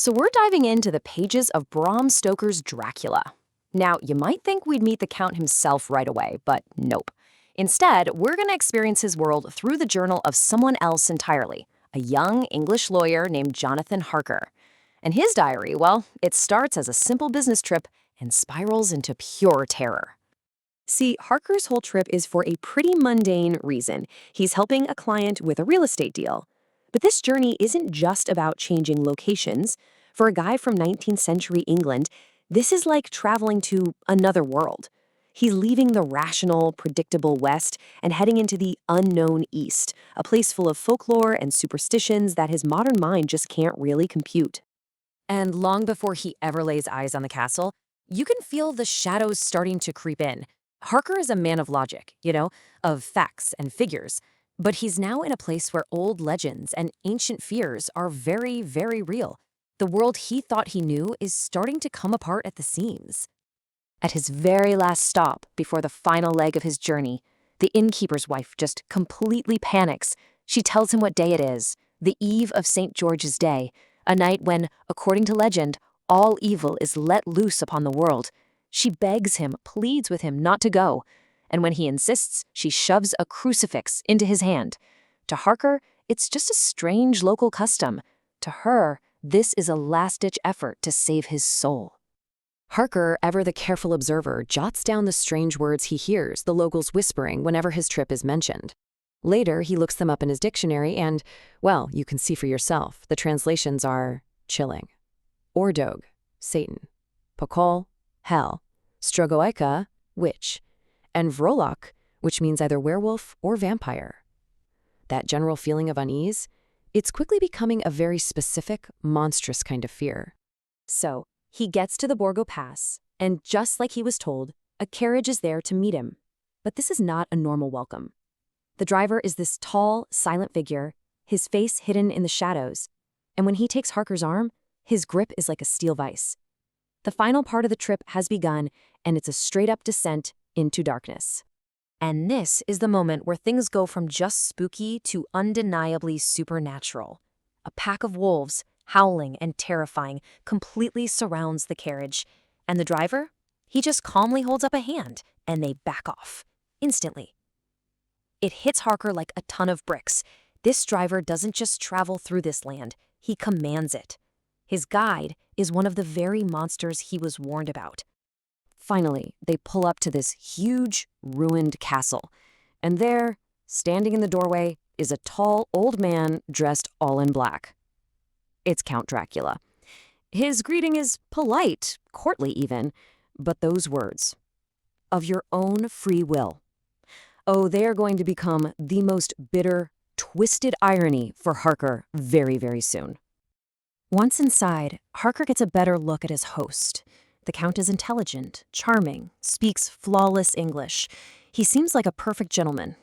So we're diving into the pages of Bram Stoker's Dracula. Now, you might think we'd meet the Count himself right away, but nope. Instead, we're going to experience his world through the journal of someone else entirely, a young English lawyer named Jonathan Harker. And his diary, well, it starts as a simple business trip and spirals into pure terror. See, Harker's whole trip is for a pretty mundane reason. He's helping a client with a real estate deal. But this journey isn't just about changing locations. For a guy from 19th century England, this is like traveling to another world. He's leaving the rational, predictable West and heading into the unknown East, a place full of folklore and superstitions that his modern mind just can't really compute. And long before he ever lays eyes on the castle, you can feel the shadows starting to creep in. Harker is a man of logic, of facts and figures, but he's now in a place where old legends and ancient fears are very, very real. The world he thought he knew is starting to come apart at the seams. At his very last stop, before the final leg of his journey, the innkeeper's wife just completely panics. She tells him what day it is, the eve of St. George's Day, a night when, according to legend, all evil is let loose upon the world. She begs him, pleads with him not to go, and when he insists, she shoves a crucifix into his hand. To Harker, it's just a strange local custom. To her, this is a last-ditch effort to save his soul. Harker, ever the careful observer, jots down the strange words he hears the locals whispering whenever his trip is mentioned. Later, he looks them up in his dictionary and, well, you can see for yourself, the translations are chilling. Ordog, Satan. Pokol, hell. Strogoica, witch. And Vrolok, which means either werewolf or vampire. That general feeling of unease, it's quickly becoming a very specific, monstrous kind of fear. So, he gets to the Borgo Pass, and just like he was told, a carriage is there to meet him. But this is not a normal welcome. The driver is this tall, silent figure, his face hidden in the shadows, and when he takes Harker's arm, his grip is like a steel vise. The final part of the trip has begun, and it's a straight-up descent into darkness. And this is the moment where things go from just spooky to undeniably supernatural. A pack of wolves, howling and terrifying, completely surrounds the carriage, and the driver? He just calmly holds up a hand, and they back off, instantly. It hits Harker like a ton of bricks. This driver doesn't just travel through this land, he commands it. His guide is one of the very monsters he was warned about. Finally, they pull up to this huge, ruined castle, and there, standing in the doorway, is a tall, old man dressed all in black. It's Count Dracula. His greeting is polite, courtly even, but those words, "of your own free will." Oh, they are going to become the most bitter, twisted irony for Harker very, very soon. Once inside, Harker gets a better look at his host. The Count is intelligent, charming, speaks flawless English. He seems like a perfect gentleman.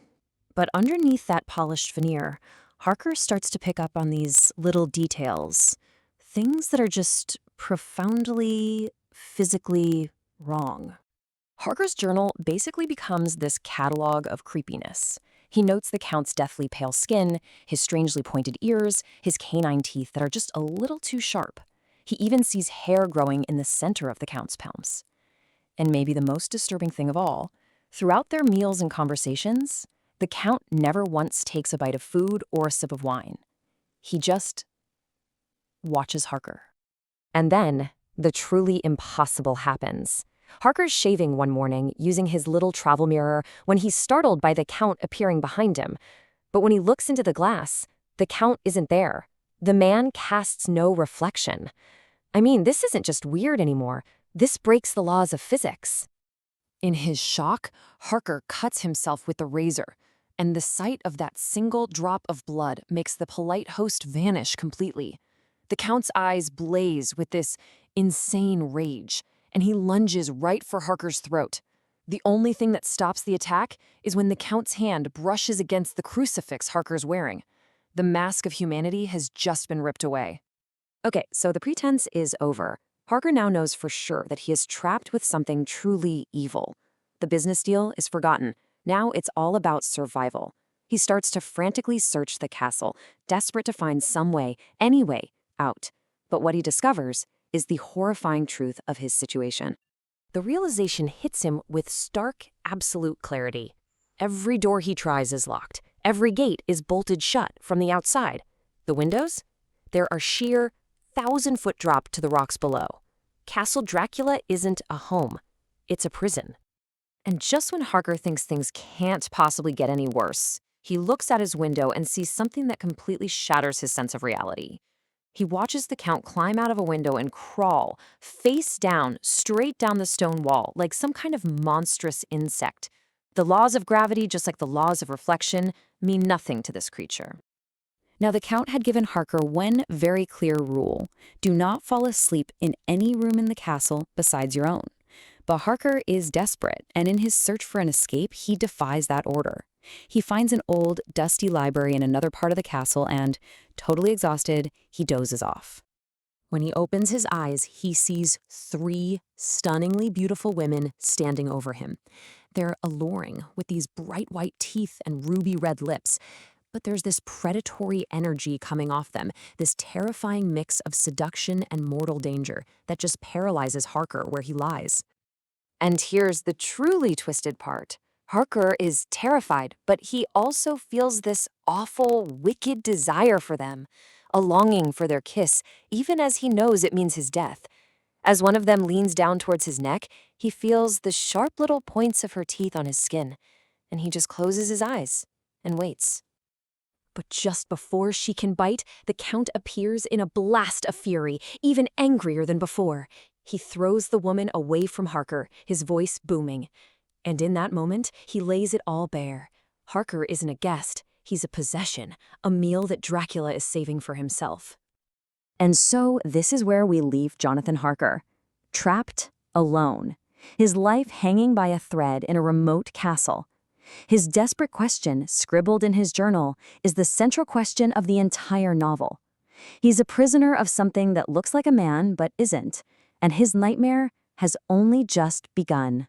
But underneath that polished veneer, Harker starts to pick up on these little details, things that are just profoundly, physically wrong. Harker's journal basically becomes this catalog of creepiness. He notes the Count's deathly pale skin, his strangely pointed ears, his canine teeth that are just a little too sharp. He even sees hair growing in the center of the Count's palms. And maybe the most disturbing thing of all, throughout their meals and conversations, the Count never once takes a bite of food or a sip of wine. He just watches Harker. And then, the truly impossible happens. Harker's shaving one morning using his little travel mirror when he's startled by the Count appearing behind him. But when he looks into the glass, the Count isn't there. The man casts no reflection. I mean, this isn't just weird anymore. This breaks the laws of physics. In his shock, Harker cuts himself with the razor, and the sight of that single drop of blood makes the polite host vanish completely. The Count's eyes blaze with this insane rage, and he lunges right for Harker's throat. The only thing that stops the attack is when the Count's hand brushes against the crucifix Harker's wearing. The mask of humanity has just been ripped away. Okay, so the pretense is over. Harker now knows for sure that he is trapped with something truly evil. The business deal is forgotten. Now it's all about survival. He starts to frantically search the castle, desperate to find some way, any way, out. But what he discovers is the horrifying truth of his situation. The realization hits him with stark, absolute clarity. Every door he tries is locked. Every gate is bolted shut from the outside. The windows? There are sheer, 1,000-foot drop to the rocks below. Castle Dracula isn't a home. It's a prison. And just when Harker thinks things can't possibly get any worse, he looks out his window and sees something that completely shatters his sense of reality. He watches the Count climb out of a window and crawl, face down, straight down the stone wall, like some kind of monstrous insect. The laws of gravity, just like the laws of reflection, mean nothing to this creature. Now, the Count had given Harker one very clear rule: do not fall asleep in any room in the castle besides your own. But Harker is desperate, and in his search for an escape, he defies that order. He finds an old, dusty library in another part of the castle and, totally exhausted, he dozes off. When he opens his eyes, he sees 3 stunningly beautiful women standing over him. They're alluring, with these bright white teeth and ruby red lips. But there's this predatory energy coming off them, this terrifying mix of seduction and mortal danger that just paralyzes Harker where he lies. And here's the truly twisted part. Harker is terrified, but he also feels this awful, wicked desire for them, a longing for their kiss, even as he knows it means his death. As one of them leans down towards his neck, he feels the sharp little points of her teeth on his skin, and he just closes his eyes and waits. But just before she can bite, the Count appears in a blast of fury, even angrier than before. He throws the woman away from Harker, his voice booming. And in that moment, he lays it all bare. Harker isn't a guest, he's a possession, a meal that Dracula is saving for himself. And so this is where we leave Jonathan Harker. Trapped, alone. His life hanging by a thread in a remote castle. His desperate question, scribbled in his journal, is the central question of the entire novel. He's a prisoner of something that looks like a man but isn't, and his nightmare has only just begun.